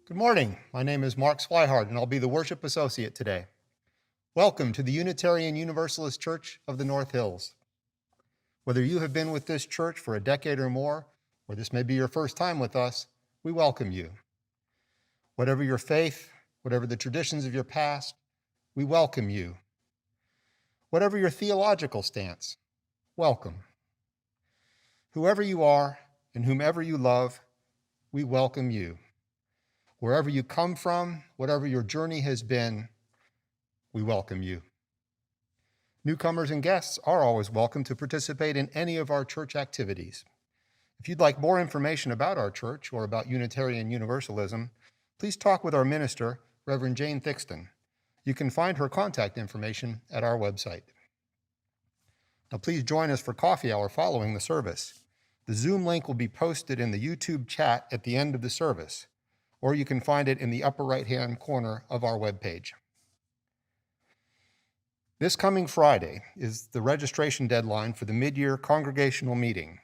Good morning. My name is Mark Swihart, and I'll be the worship associate today. Welcome to the Unitarian Universalist Church of the North Hills. Whether you have been with this church for a decade or more, or this may be your first time with us, we welcome you. Whatever your faith, whatever the traditions of your past, we welcome you. Whatever your theological stance, welcome. Whoever you are and whomever you love, we welcome you. Wherever you come from, whatever your journey has been, we welcome you. Newcomers and guests are always welcome to participate in any of our church activities. If you'd like more information about our church or about Unitarian Universalism, please talk with our minister, Reverend Jane Thickstun. You can find her contact information at our website. Now please join us for coffee hour following the service. The Zoom link will be posted in the YouTube chat at the end of the service, or you can find it in the upper right-hand corner of our webpage. This coming Friday is the registration deadline for the mid-year Congregational meeting.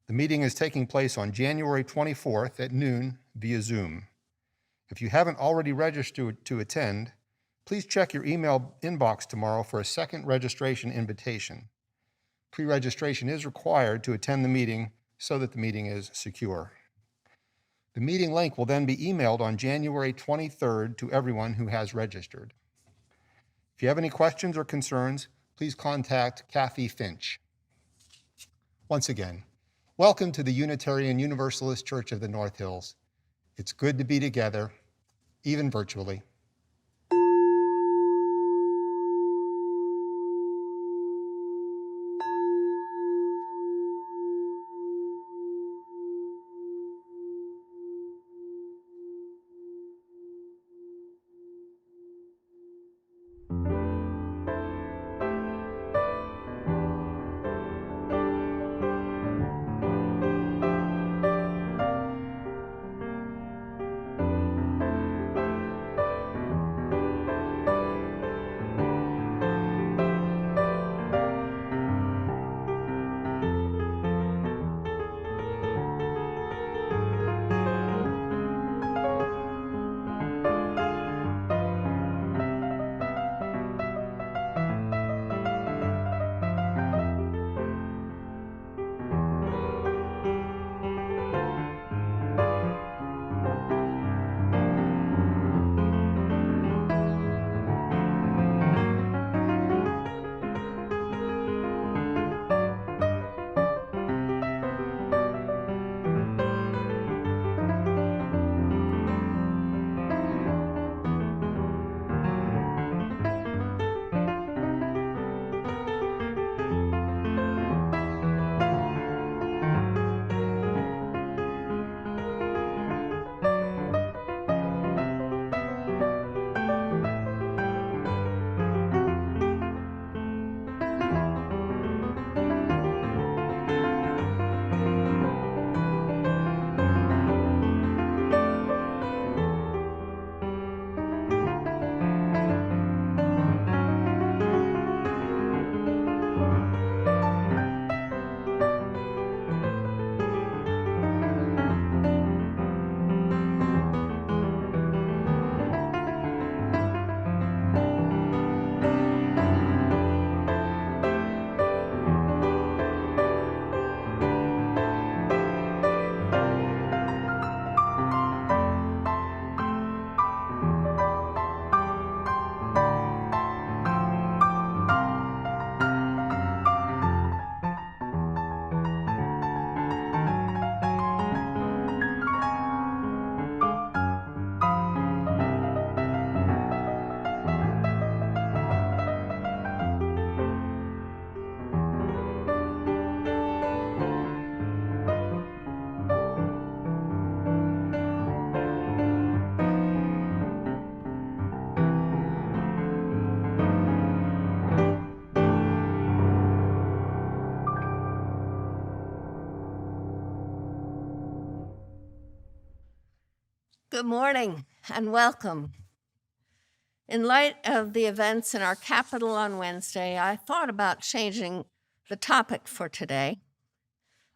The meeting is taking place on January 24th at noon via Zoom. If you haven't already registered to attend, please check your email inbox tomorrow for a second registration invitation. Pre-registration is required to attend the meeting so that the meeting is secure. The meeting link will then be emailed on January 23rd to everyone who has registered. If you have any questions or concerns, please contact Kathy Finch. Once again, welcome to the Unitarian Universalist Church of the North Hills. It's good to be together, even virtually. Good morning and welcome. In light of the events in our capital on Wednesday, I thought about changing the topic for today.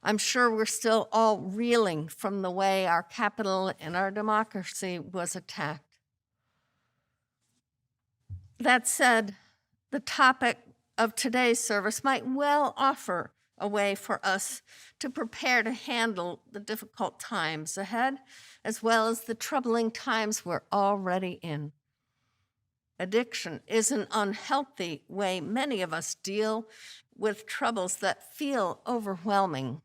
I'm sure we're still all reeling from the way our capital and our democracy was attacked. That said, the topic of today's service might well offer a way for us to prepare to handle the difficult times ahead, as well as the troubling times we're already in. Addiction is an unhealthy way many of us deal with troubles that feel overwhelming.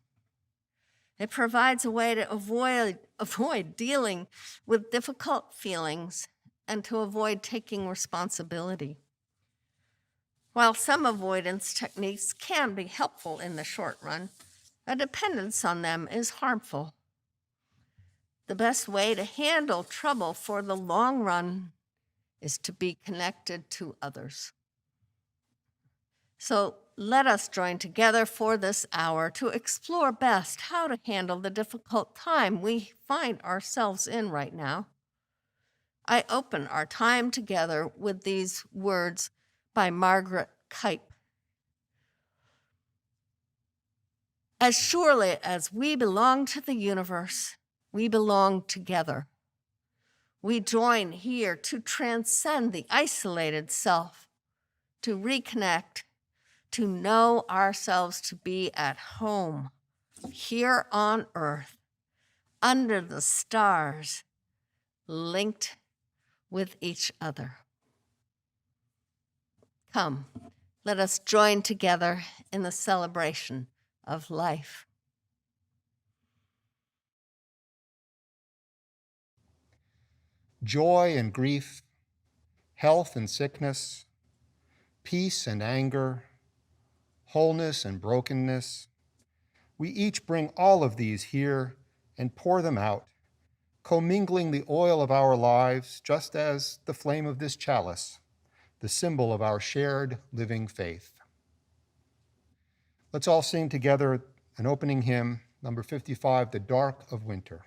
It provides a way to avoid dealing with difficult feelings and to avoid taking responsibility. While some avoidance techniques can be helpful in the short run, a dependence on them is harmful. The best way to handle trouble for the long run is to be connected to others. So let us join together for this hour to explore best how to handle the difficult time we find ourselves in right now. I open our time together with these words by Margaret Kipe. As surely as we belong to the universe, we belong together. We join here to transcend the isolated self, to reconnect, to know ourselves to be at home, here on earth, under the stars, linked with each other. Come, let us join together in the celebration of life. Joy and grief, health and sickness, peace and anger, wholeness and brokenness. We each bring all of these here and pour them out, commingling the oil of our lives just as the flame of this chalice, the symbol of our shared living faith. Let's all sing together an opening hymn, number 55, The Dark of Winter.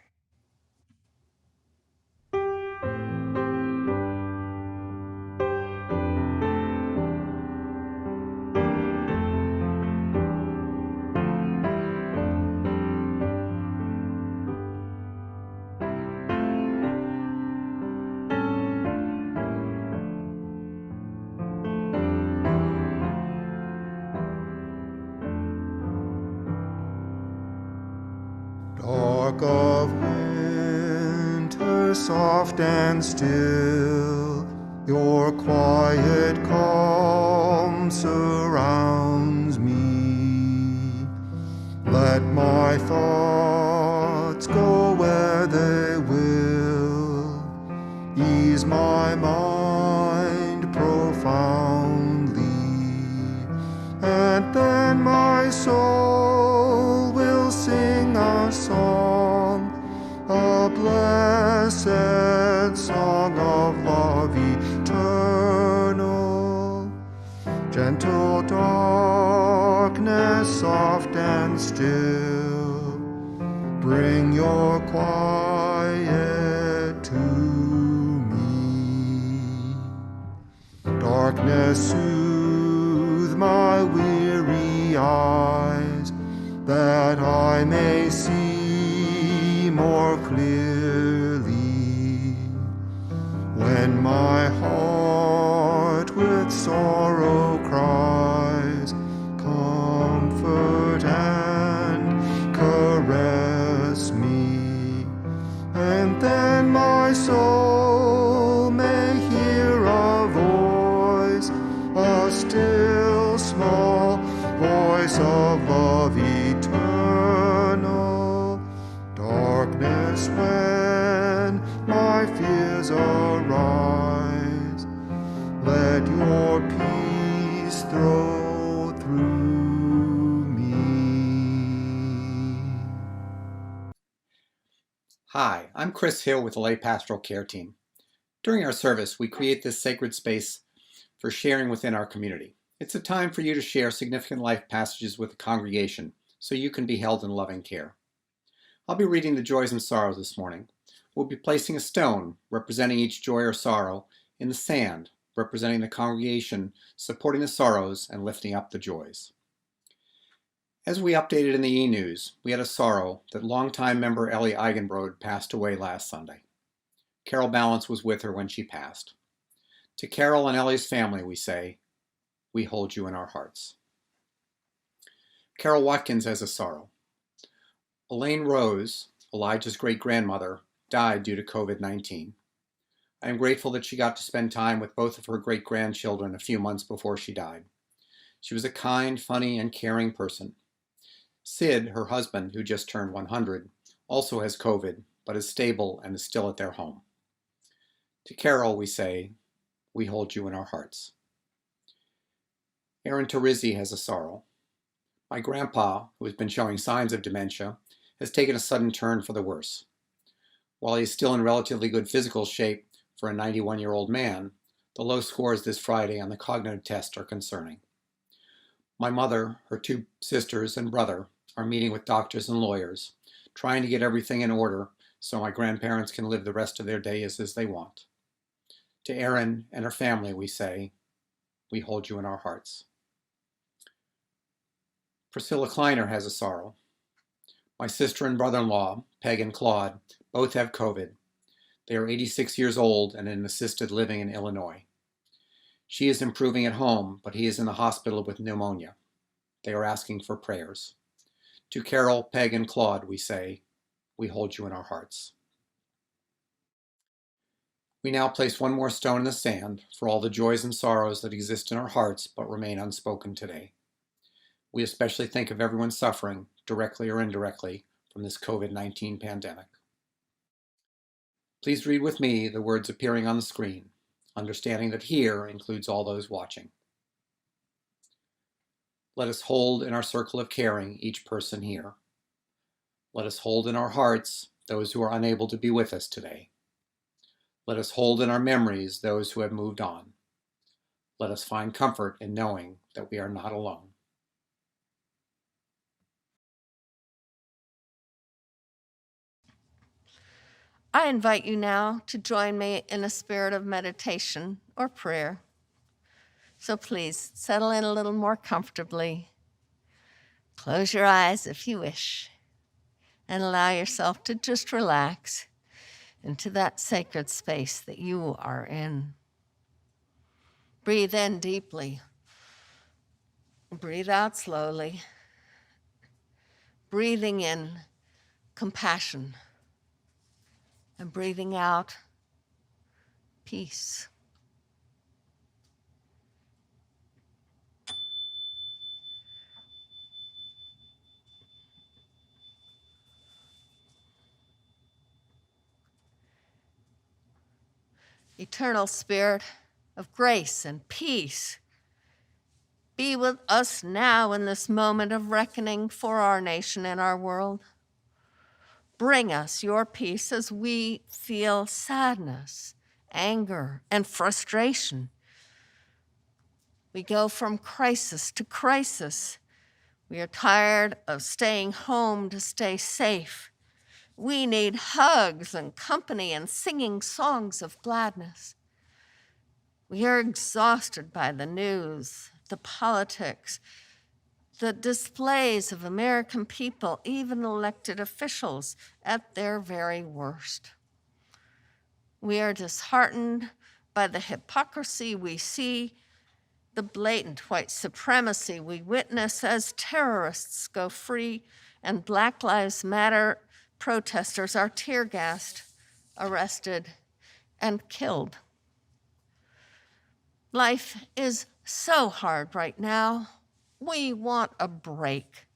Dark of winter, soft and still, your quiet calm surrounds me. Let my thoughts go where they will, ease my mind profoundly, and then my soul will sing a song, a blessed song of love eternal. Gentle darkness, soft and still, bring your quiet to me. Darkness, soothe my weary eyes, that I may see more clearly. When my heart with sorrow cries, comfort and caress me, and then my soul may hear a voice, a still small voice of love eternal. Darkness, when my fears arise, let your peace throw through me. Hi, I'm Chris Hill with the Lay Pastoral Care Team. During our service, we create this sacred space for sharing within our community. It's a time for you to share significant life passages with the congregation so you can be held in loving care. I'll be reading the joys and sorrows this morning. We'll be placing a stone representing each joy or sorrow in the sand, representing the congregation supporting the sorrows and lifting up the joys. As we updated in the e-news, we had a sorrow that longtime member Ellie Eigenbrod passed away last Sunday. Carol Balance was with her when she passed. To Carol and Ellie's family, we say, we hold you in our hearts. Carol Watkins has a sorrow. Elaine Rose, Elijah's great-grandmother, died due to COVID-19. I am grateful that she got to spend time with both of her great-grandchildren a few months before she died. She was a kind, funny, and caring person. Sid, her husband, who just turned 100, also has COVID, but is stable and is still at their home. To Carol, we say, we hold you in our hearts. Aaron Terizzi has a sorrow. My grandpa, who has been showing signs of dementia, has taken a sudden turn for the worse. While he is still in relatively good physical shape for a 91-year-old man, the low scores this Friday on the cognitive test are concerning. My mother, her two sisters, and brother are meeting with doctors and lawyers, trying to get everything in order so my grandparents can live the rest of their days as they want. To Erin and her family, we say, we hold you in our hearts. Priscilla Kleiner has a sorrow. My sister and brother-in-law, Peg and Claude, both have COVID. They are 86 years old and in assisted living in Illinois. She is improving at home, but he is in the hospital with pneumonia. They are asking for prayers. To Carol, Peg, and Claude, we say, we hold you in our hearts. We now place one more stone in the sand for all the joys and sorrows that exist in our hearts but remain unspoken today. We especially think of everyone suffering, directly or indirectly, from this COVID-19 pandemic. Please read with me the words appearing on the screen, understanding that here includes all those watching. Let us hold in our circle of caring each person here. Let us hold in our hearts those who are unable to be with us today. Let us hold in our memories those who have moved on. Let us find comfort in knowing that we are not alone. I invite you now to join me in a spirit of meditation or prayer. So please settle in a little more comfortably. Close your eyes if you wish, and allow yourself to just relax into that sacred space that you are in. Breathe in deeply. Breathe out slowly. Breathing in compassion and breathing out peace. Eternal Spirit of grace and peace, be with us now in this moment of reckoning for our nation and our world. Bring us your peace as we feel sadness, anger, and frustration. We go from crisis to crisis. We are tired of staying home to stay safe. We need hugs and company and singing songs of gladness. We are exhausted by the news, the politics, the displays of American people, even elected officials, at their very worst. We are disheartened by the hypocrisy we see, the blatant white supremacy we witness as terrorists go free and Black Lives Matter protesters are tear-gassed, arrested, and killed. Life is so hard right now. We want a break.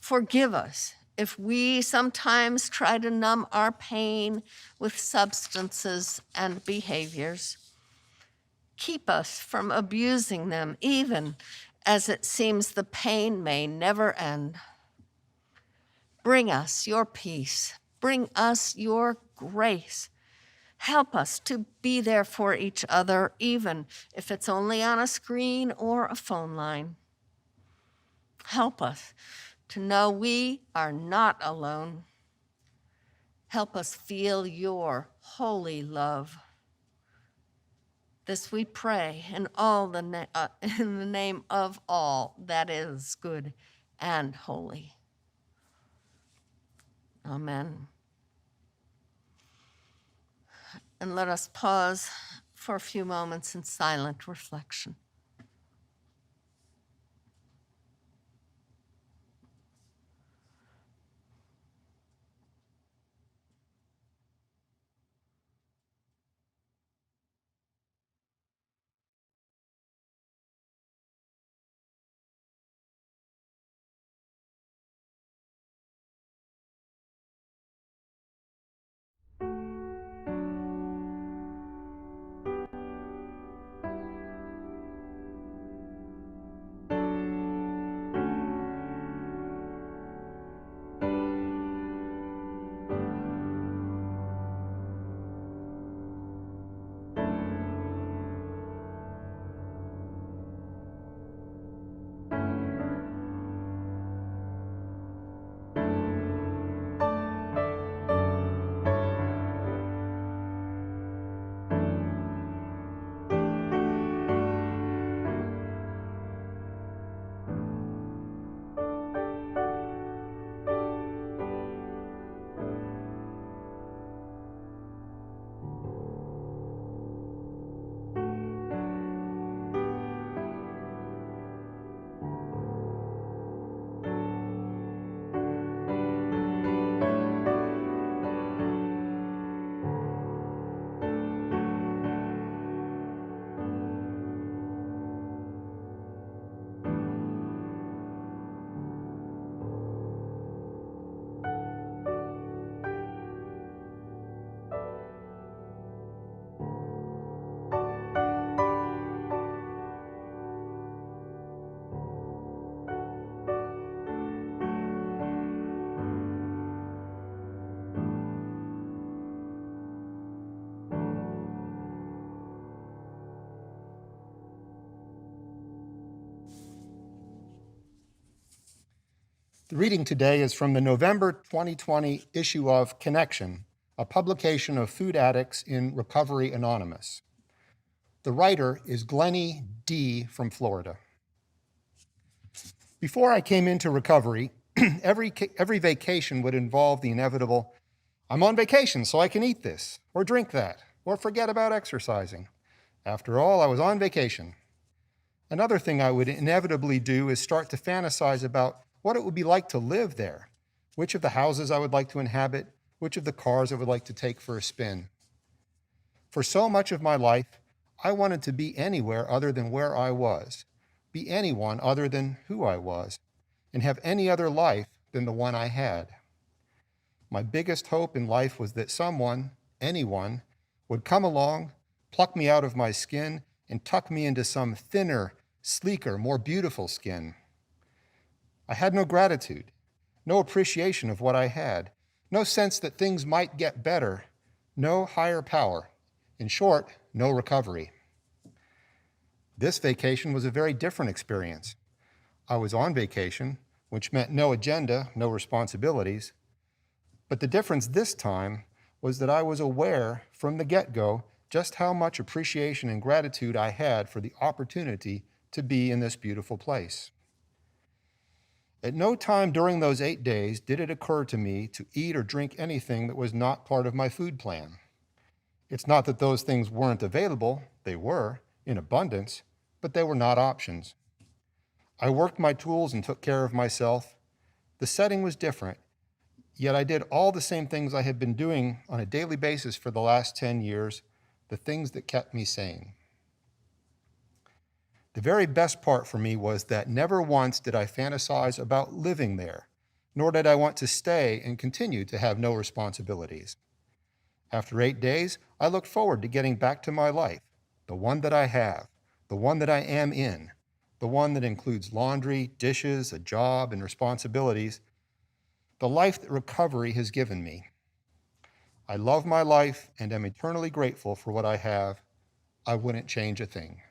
Forgive us if we sometimes try to numb our pain with substances and behaviors. Keep us from abusing them, even as it seems the pain may never end. Bring us your peace. Bring us your grace. Help us to be there for each other, even if it's only on a screen or a phone line. Help us to know we are not alone. Help us feel your holy love. This we pray in the name of all that is good and holy. Amen. And let us pause for a few moments in silent reflection. The reading today is from the November 2020 issue of Connection, a publication of food addicts in Recovery Anonymous. The writer is Glennie D. from Florida. Before I came into recovery, every vacation would involve the inevitable, I'm on vacation so I can eat this, or drink that, or forget about exercising. After all, I was on vacation. Another thing I would inevitably do is start to fantasize about what it would be like to live there, which of the houses I would like to inhabit, which of the cars I would like to take for a spin. For so much of my life, I wanted to be anywhere other than where I was, be anyone other than who I was, and have any other life than the one I had. My biggest hope in life was that someone, anyone, would come along, pluck me out of my skin, and tuck me into some thinner, sleeker, more beautiful skin. I had no gratitude, no appreciation of what I had, no sense that things might get better, no higher power. In short, no recovery. This vacation was a very different experience. I was on vacation, which meant no agenda, no responsibilities. But the difference this time was that I was aware from the get-go just how much appreciation and gratitude I had for the opportunity to be in this beautiful place. At no time during those 8 days did it occur to me to eat or drink anything that was not part of my food plan. It's not that those things weren't available, they were, in abundance, but they were not options. I worked my tools and took care of myself. The setting was different, yet I did all the same things I had been doing on a daily basis for the last 10 years, the things that kept me sane. The very best part for me was that never once did I fantasize about living there, nor did I want to stay and continue to have no responsibilities. After 8 days, I looked forward to getting back to my life, the one that I have, the one that I am in, the one that includes laundry, dishes, a job, and responsibilities, the life that recovery has given me. I love my life and am eternally grateful for what I have. I wouldn't change a thing.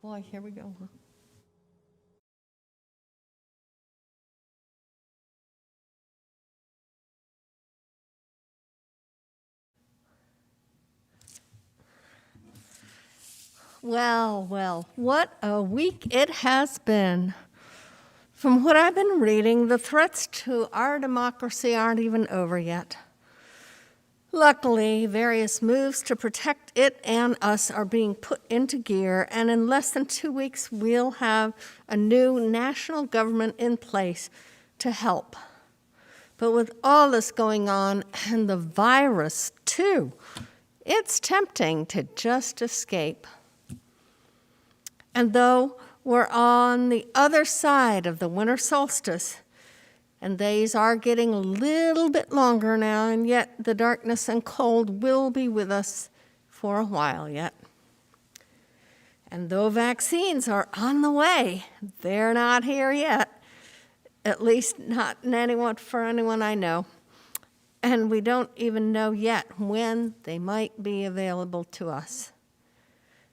boy, here we go. Well, what a week it has been. From what I've been reading, the threats to our democracy aren't even over yet. Luckily, various moves to protect it and us are being put into gear, and in less than 2 weeks, we'll have a new national government in place to help. But with all this going on, and the virus too, it's tempting to just escape. And though we're on the other side of the winter solstice, and days are getting a little bit longer now, and yet the darkness and cold will be with us for a while yet. And though vaccines are on the way, they're not here yet, at least not for anyone I know. And we don't even know yet when they might be available to us.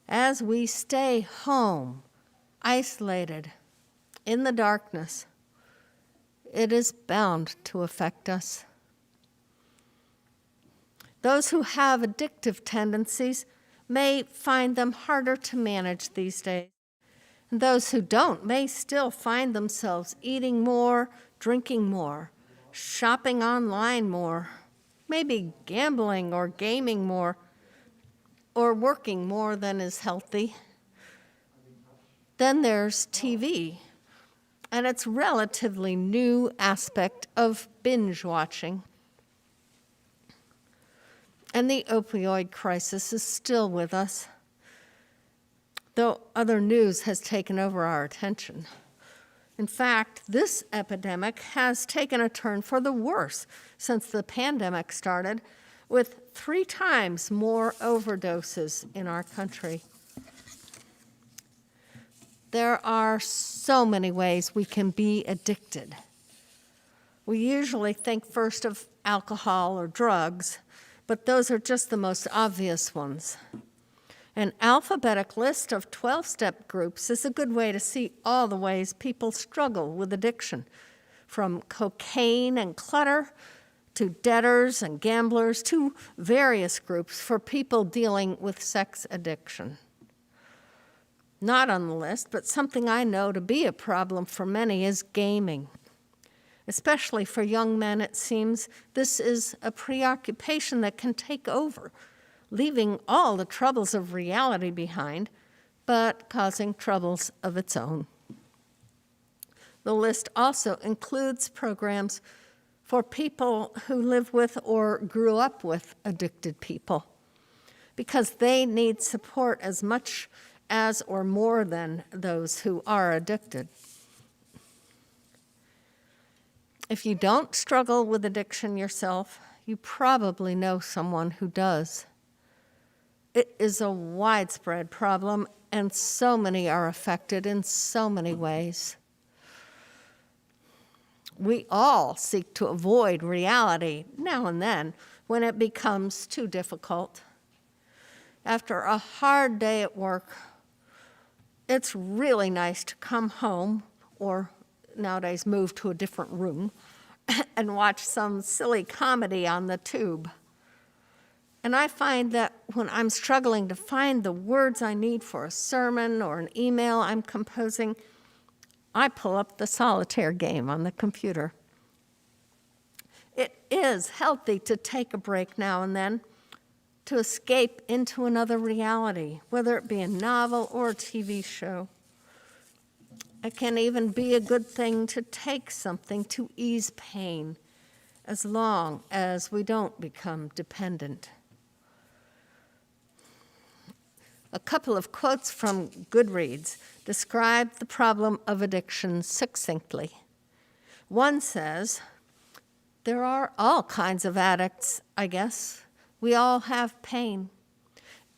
As we stay home, isolated, in the darkness, it is bound to affect us. Those who have addictive tendencies may find them harder to manage these days. And those who don't may still find themselves eating more, drinking more, shopping online more, maybe gambling or gaming more, or working more than is healthy. Then there's TV, and its relatively new aspect of binge watching. And the opioid crisis is still with us, though other news has taken over our attention. In fact, this epidemic has taken a turn for the worse since the pandemic started, with 3 times more overdoses in our country. There are so many ways we can be addicted. We usually think first of alcohol or drugs, but those are just the most obvious ones. An alphabetic list of 12-step groups is a good way to see all the ways people struggle with addiction, from cocaine and clutter to debtors and gamblers to various groups for people dealing with sex addiction. Not on the list, but something I know to be a problem for many is gaming. Especially for young men, it seems this is a preoccupation that can take over, leaving all the troubles of reality behind, but causing troubles of its own. The list also includes programs for people who live with or grew up with addicted people, because they need support as much as or more than those who are addicted. If you don't struggle with addiction yourself, you probably know someone who does. It is a widespread problem, and so many are affected in so many ways. We all seek to avoid reality now and then when it becomes too difficult. After a hard day at work, it's really nice to come home, or nowadays move to a different room, and watch some silly comedy on the tube. And I find that when I'm struggling to find the words I need for a sermon or an email I'm composing, I pull up the solitaire game on the computer. It is healthy to take a break now and then, to escape into another reality, whether it be a novel or a TV show. It can even be a good thing to take something to ease pain, as long as we don't become dependent. A couple of quotes from Goodreads describe the problem of addiction succinctly. One says, "There are all kinds of addicts, I guess. We all have pain,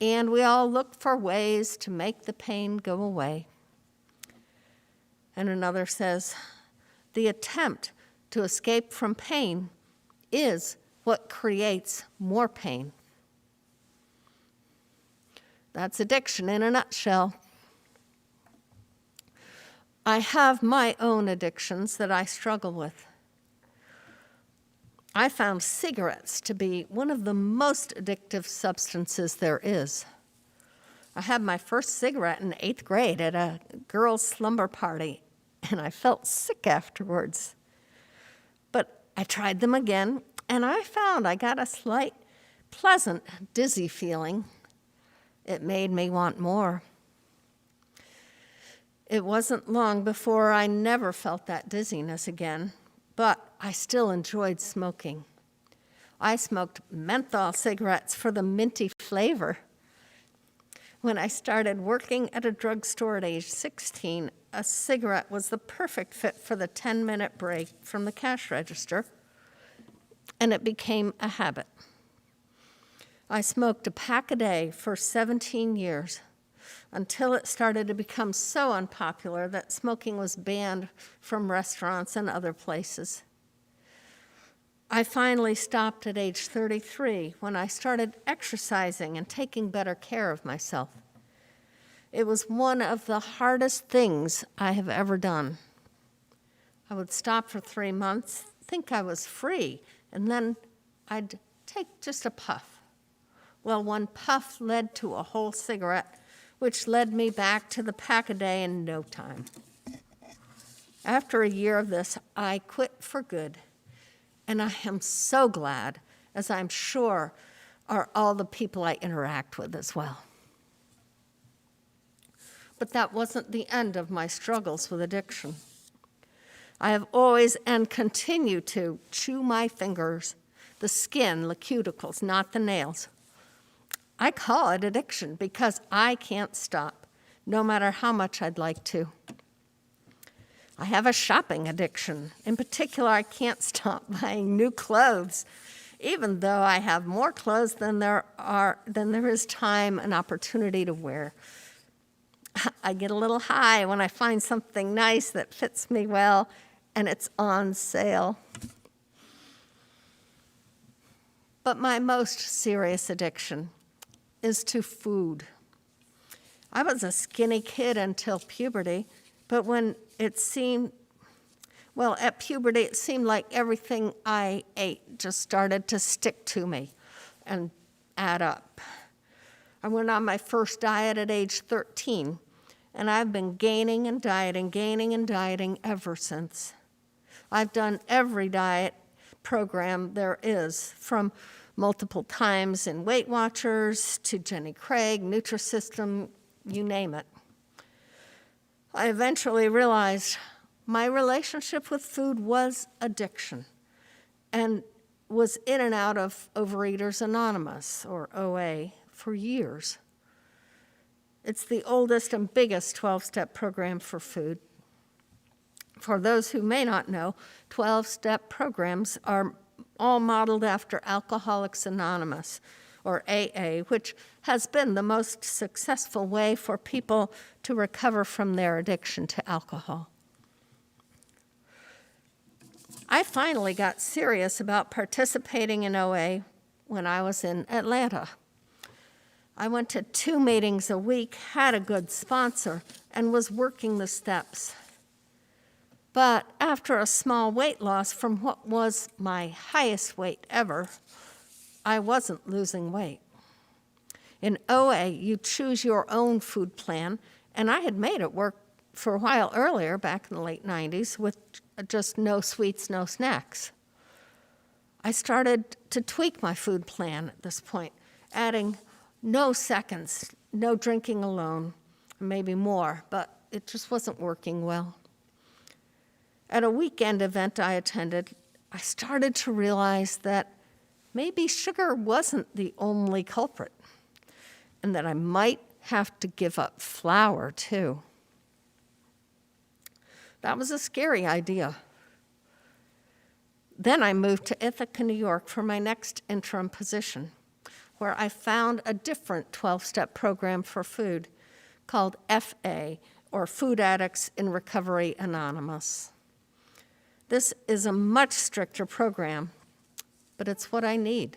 and we all look for ways to make the pain go away." And another says, "The attempt to escape from pain is what creates more pain." That's addiction in a nutshell. I have my own addictions that I struggle with. I found cigarettes to be one of the most addictive substances there is. I had my first cigarette in 8th grade at a girls' slumber party, and I felt sick afterwards. But I tried them again, and I found I got a slight, pleasant, dizzy feeling. It made me want more. It wasn't long before I never felt that dizziness again, but I still enjoyed smoking. I smoked menthol cigarettes for the minty flavor. When I started working at a drugstore at age 16, a cigarette was the perfect fit for the 10-minute break from the cash register, and it became a habit. I smoked a pack a day for 17 years until it started to become so unpopular that smoking was banned from restaurants and other places. I finally stopped at age 33 when I started exercising and taking better care of myself. It was one of the hardest things I have ever done. I would stop for 3 months, think I was free, and then I'd take just a puff. Well, one puff led to a whole cigarette, which led me back to the pack a day in no time. After a year of this, I quit for good. And I am so glad, as I'm sure are all the people I interact with as well. But that wasn't the end of my struggles with addiction. I have always and continue to chew my fingers, the skin, the cuticles, not the nails. I call it addiction because I can't stop, no matter how much I'd like to. I have a shopping addiction. In particular, I can't stop buying new clothes, even though I have more clothes than there is time and opportunity to wear. I get a little high when I find something nice that fits me well and it's on sale. But my most serious addiction is to food. I was a skinny kid until puberty, but at puberty, it seemed like everything I ate just started to stick to me and add up. I went on my first diet at age 13, and I've been gaining and dieting ever since. I've done every diet program there is, from multiple times in Weight Watchers to Jenny Craig, Nutrisystem, you name it. I eventually realized my relationship with food was addiction and was in and out of Overeaters Anonymous, or OA, for years. It's the oldest and biggest 12-step program for food. For those who may not know, 12-step programs are all modeled after Alcoholics Anonymous, or AA, which has been the most successful way for people to recover from their addiction to alcohol. I finally got serious about participating in OA when I was in Atlanta. I went to 2 meetings a week, had a good sponsor, and was working the steps. But after a small weight loss from what was my highest weight ever, I wasn't losing weight. In OA, you choose your own food plan, and I had made it work for a while earlier, back in the late 90s, with just no sweets, no snacks. I started to tweak my food plan at this point, adding no seconds, no drinking alone, maybe more, but it just wasn't working well. At a weekend event I attended, I started to realize that maybe sugar wasn't the only culprit, and that I might have to give up flour too. That was a scary idea. Then I moved to Ithaca, New York for my next interim position, where I found a different 12-step program for food called FA, or Food Addicts in Recovery Anonymous. This is a much stricter program, but it's what I need.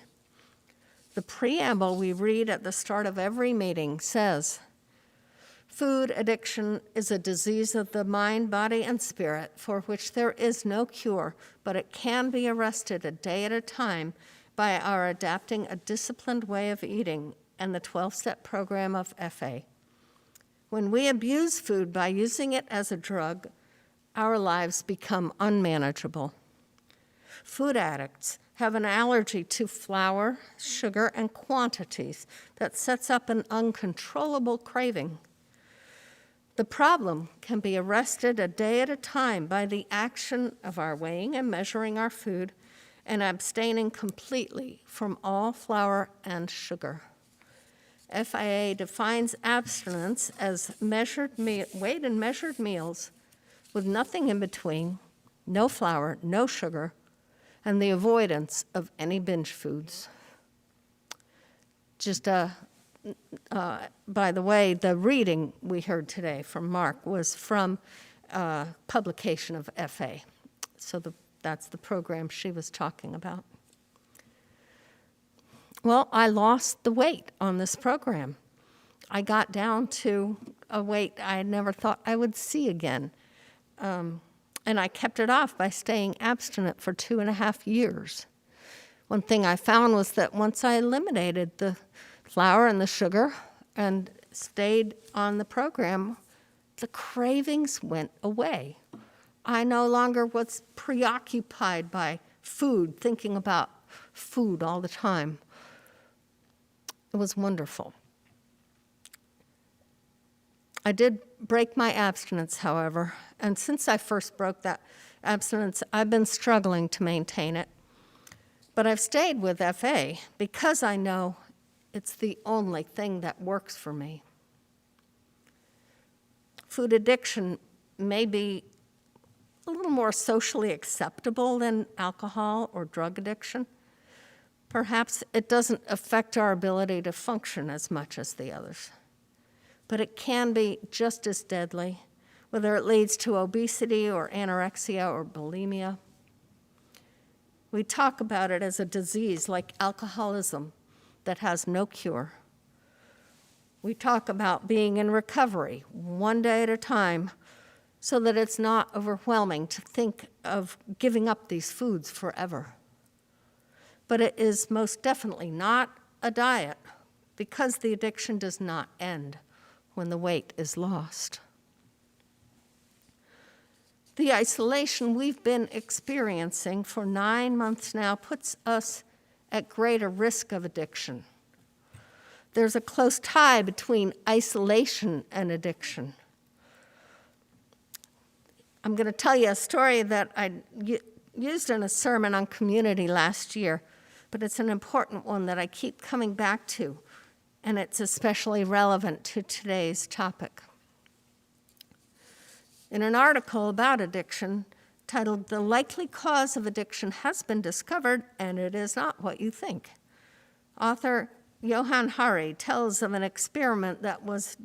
The preamble we read at the start of every meeting says, Food addiction is a disease of the mind, body, and spirit for which there is no cure, but it can be arrested a day at a time by our adapting a disciplined way of eating and the 12-step program of FA. When we abuse food by using it as a drug, our lives become unmanageable. Food addicts have an allergy to flour, sugar, and quantities that sets up an uncontrollable craving. The problem can be arrested a day at a time by the action of our weighing and measuring our food and abstaining completely from all flour and sugar. FIA defines abstinence as weighed and measured meals with nothing in between, no flour, no sugar, and the avoidance of any binge foods. Just by the way, the reading we heard today from Mark was from a publication of FA. So that's the program she was talking about. Well, I lost the weight on this program. I got down to a weight I never thought I would see again. And I kept it off by staying abstinent for 2.5 years. One thing I found was that once I eliminated the flour and the sugar and stayed on the program, the cravings went away. I no longer was preoccupied by food, thinking about food all the time. It was wonderful. I did break my abstinence, however, and since I first broke that abstinence, I've been struggling to maintain it. But I've stayed with FA because I know it's the only thing that works for me. Food addiction may be a little more socially acceptable than alcohol or drug addiction. Perhaps it doesn't affect our ability to function as much as the others. But it can be just as deadly, whether it leads to obesity or anorexia or bulimia. We talk about it as a disease like alcoholism that has no cure. We talk about being in recovery one day at a time so that it's not overwhelming to think of giving up these foods forever. But it is most definitely not a diet because the addiction does not end when the weight is lost. The isolation we've been experiencing for 9 months now puts us at greater risk of addiction. There's a close tie between isolation and addiction. I'm going to tell you a story that I used in a sermon on community last year, but it's an important one that I keep coming back to, and it's especially relevant to today's topic. In an article about addiction titled "The Likely Cause of Addiction Has Been Discovered, and It Is Not What You Think," author Johann Hari tells of an experiment that was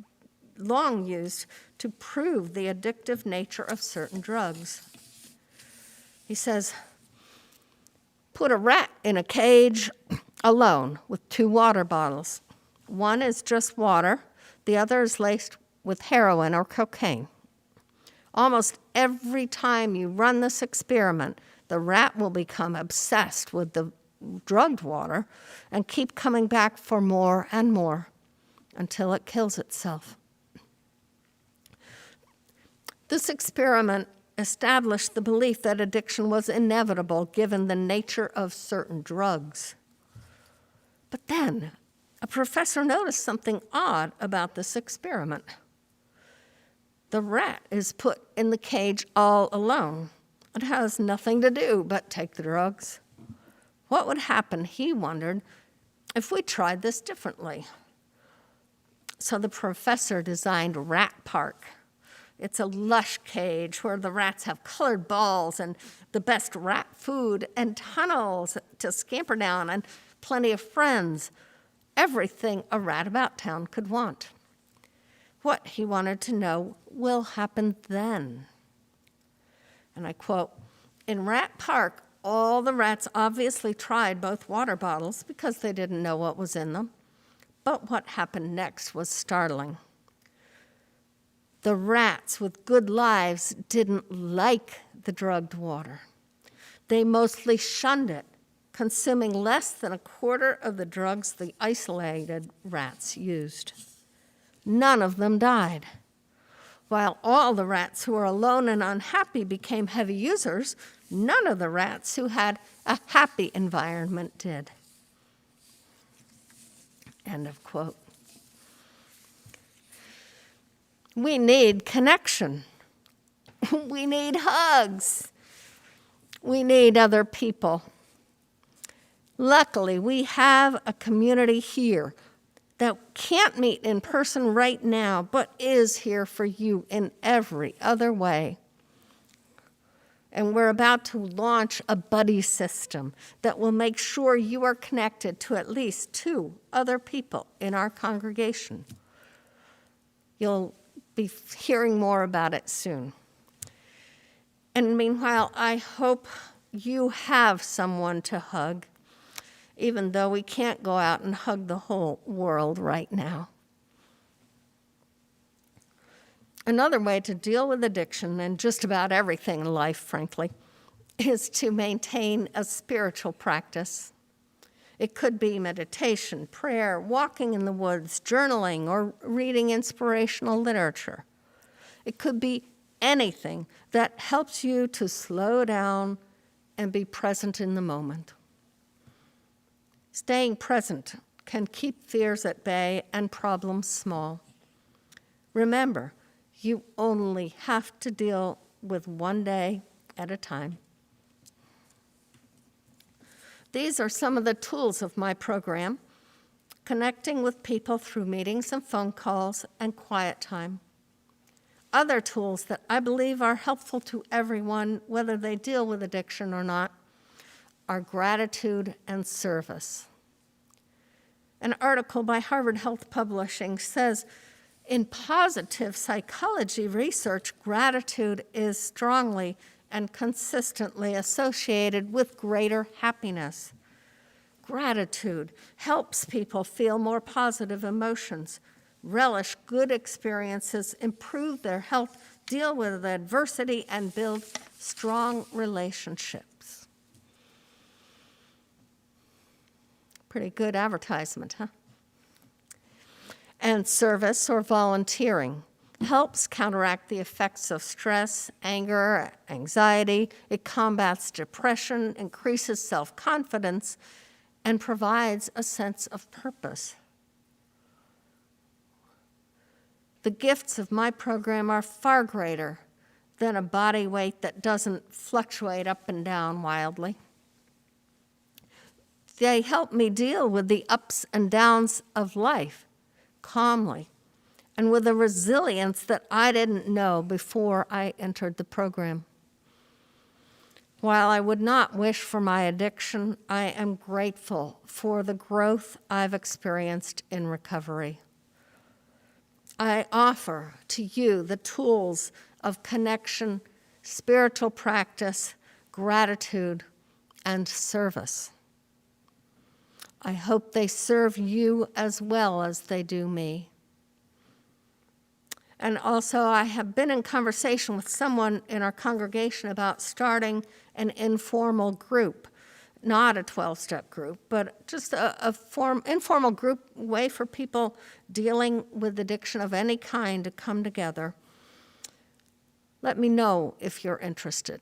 long used to prove the addictive nature of certain drugs. He says, put a rat in a cage alone with 2 water bottles. One is just water, the other is laced with heroin or cocaine. Almost every time you run this experiment, the rat will become obsessed with the drugged water and keep coming back for more and more until it kills itself. This experiment established the belief that addiction was inevitable given the nature of certain drugs. But then, a professor noticed something odd about this experiment. The rat is put in the cage all alone. It has nothing to do but take the drugs. What would happen, he wondered, if we tried this differently? So the professor designed Rat Park. It's a lush cage where the rats have colored balls and the best rat food and tunnels to scamper down and plenty of friends. Everything a rat about town could want. What he wanted to know will happen then. And I quote, in Rat Park, all the rats obviously tried both water bottles because they didn't know what was in them. But what happened next was startling. The rats with good lives didn't like the drugged water. They mostly shunned it, consuming less than a quarter of the drugs the isolated rats used. None of them died. While all the rats who were alone and unhappy became heavy users, none of the rats who had a happy environment did. End of quote. We need connection. We need hugs. We need other people. Luckily, we have a community here that can't meet in person right now, but is here for you in every other way. And we're about to launch a buddy system that will make sure you are connected to at least 2 other people in our congregation. You'll be hearing more about it soon. And meanwhile, I hope you have someone to hug, even though we can't go out and hug the whole world right now. Another way to deal with addiction and just about everything in life, frankly, is to maintain a spiritual practice. It could be meditation, prayer, walking in the woods, journaling, or reading inspirational literature. It could be anything that helps you to slow down and be present in the moment. Staying present can keep fears at bay and problems small. Remember, you only have to deal with one day at a time. These are some of the tools of my program: connecting with people through meetings and phone calls and quiet time. Other tools that I believe are helpful to everyone, whether they deal with addiction or not, are gratitude and service. An article by Harvard Health Publishing says, in positive psychology research, gratitude is strongly and consistently associated with greater happiness. Gratitude helps people feel more positive emotions, relish good experiences, improve their health, deal with adversity, and build strong relationships. Pretty good advertisement, huh? And service or volunteering helps counteract the effects of stress, anger, anxiety. It combats depression, increases self-confidence, and provides a sense of purpose. The gifts of my program are far greater than a body weight that doesn't fluctuate up and down wildly. They help me deal with the ups and downs of life calmly and with a resilience that I didn't know before I entered the program. While I would not wish for my addiction, I am grateful for the growth I've experienced in recovery. I offer to you the tools of connection, spiritual practice, gratitude, and service. I hope they serve you as well as they do me. And also, I have been in conversation with someone in our congregation about starting an informal group, not a 12-step group, but just a informal group way for people dealing with addiction of any kind to come together. Let me know if you're interested.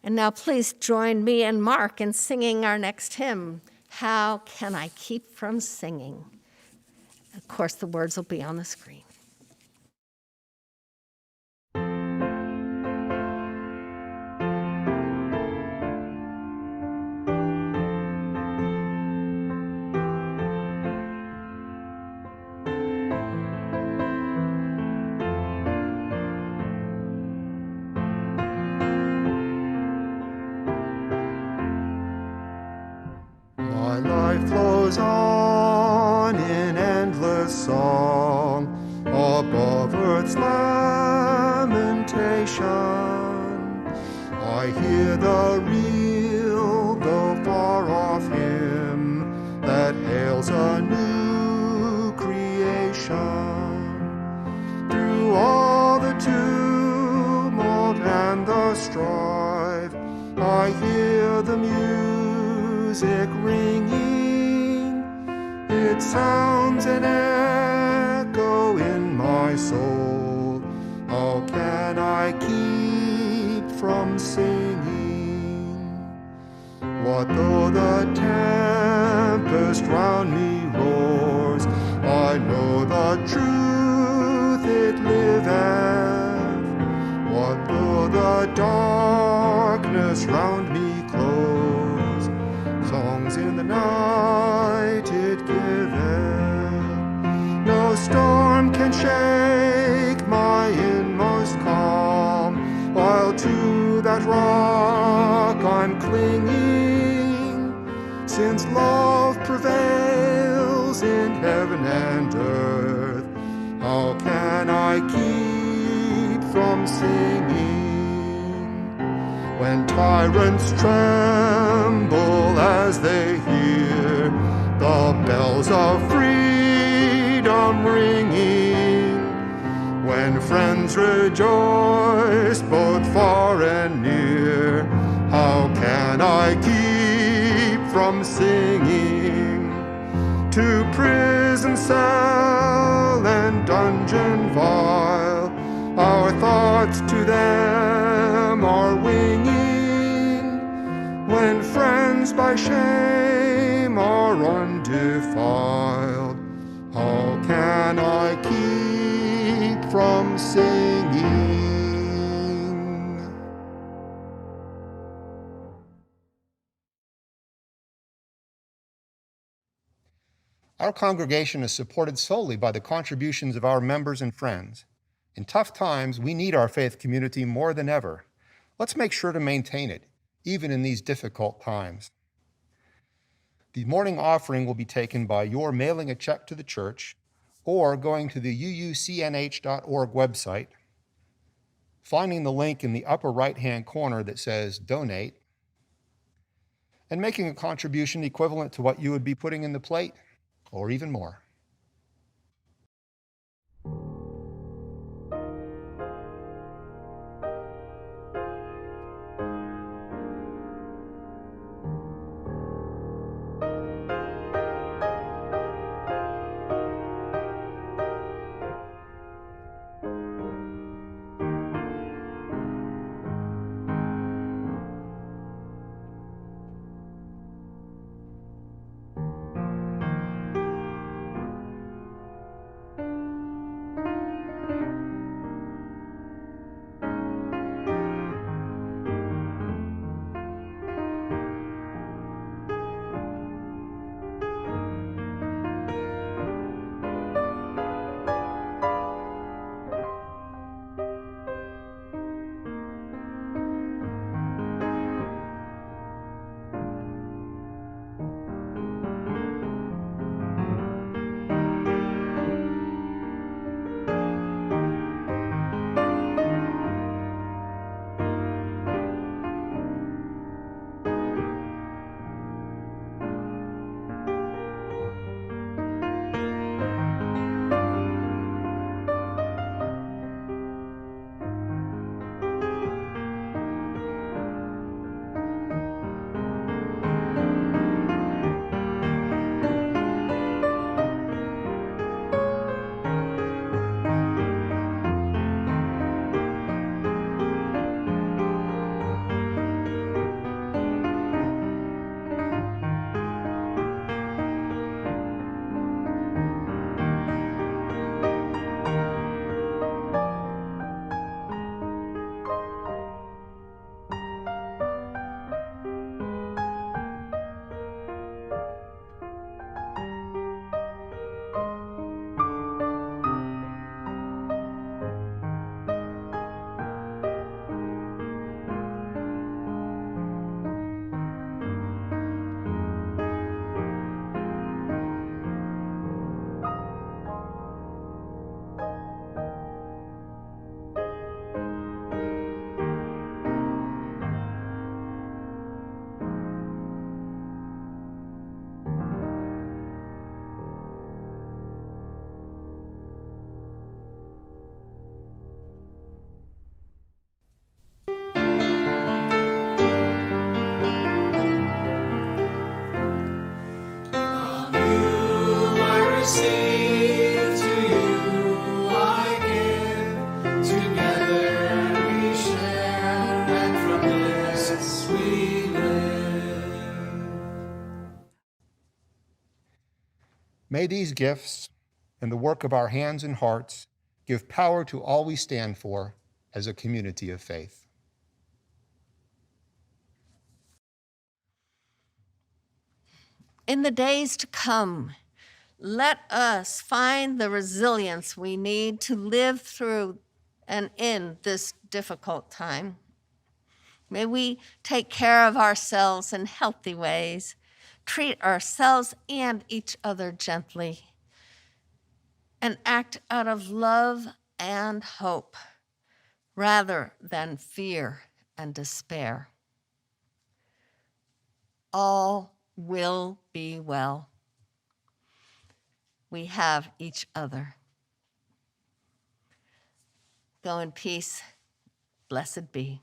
And now please join me and Mark in singing our next hymn, How Can I Keep From Singing? Of course, the words will be on the screen. My life flows on in endless song above earth's lamentation. I hear the real, though far off hymn that hails a new creation. music ringing, it sounds an echo in my soul. How can I keep from singing? What though the tempest round me roars? I know the truth it liveth. What though the darkness round me close? Songs in the night it giveth. No storm can shake my inmost calm, while to that rock I'm clinging. Since love prevails in heaven and earth, how can I keep from singing? When tyrants tremble as they hear the bells of freedom ringing, when friends rejoice both far and near, how can I keep from singing? To prison cell and dungeon vile, our thoughts to them are winging. When friends by shame are undefiled, how can I keep from singing? Our congregation is supported solely by the contributions of our members and friends. In tough times, we need our faith community more than ever. Let's make sure to maintain it, even in these difficult times. The morning offering will be taken by your mailing a check to the church or going to the uucnh.org website, finding the link in the upper right-hand corner that says Donate, and making a contribution equivalent to what you would be putting in the plate, or even more. May these gifts and the work of our hands and hearts give power to all we stand for as a community of faith. In the days to come, let us find the resilience we need to live through and in this difficult time. May we take care of ourselves in healthy ways, treat ourselves and each other gently, and act out of love and hope rather than fear and despair. All will be well. We have each other. Go in peace. Blessed be.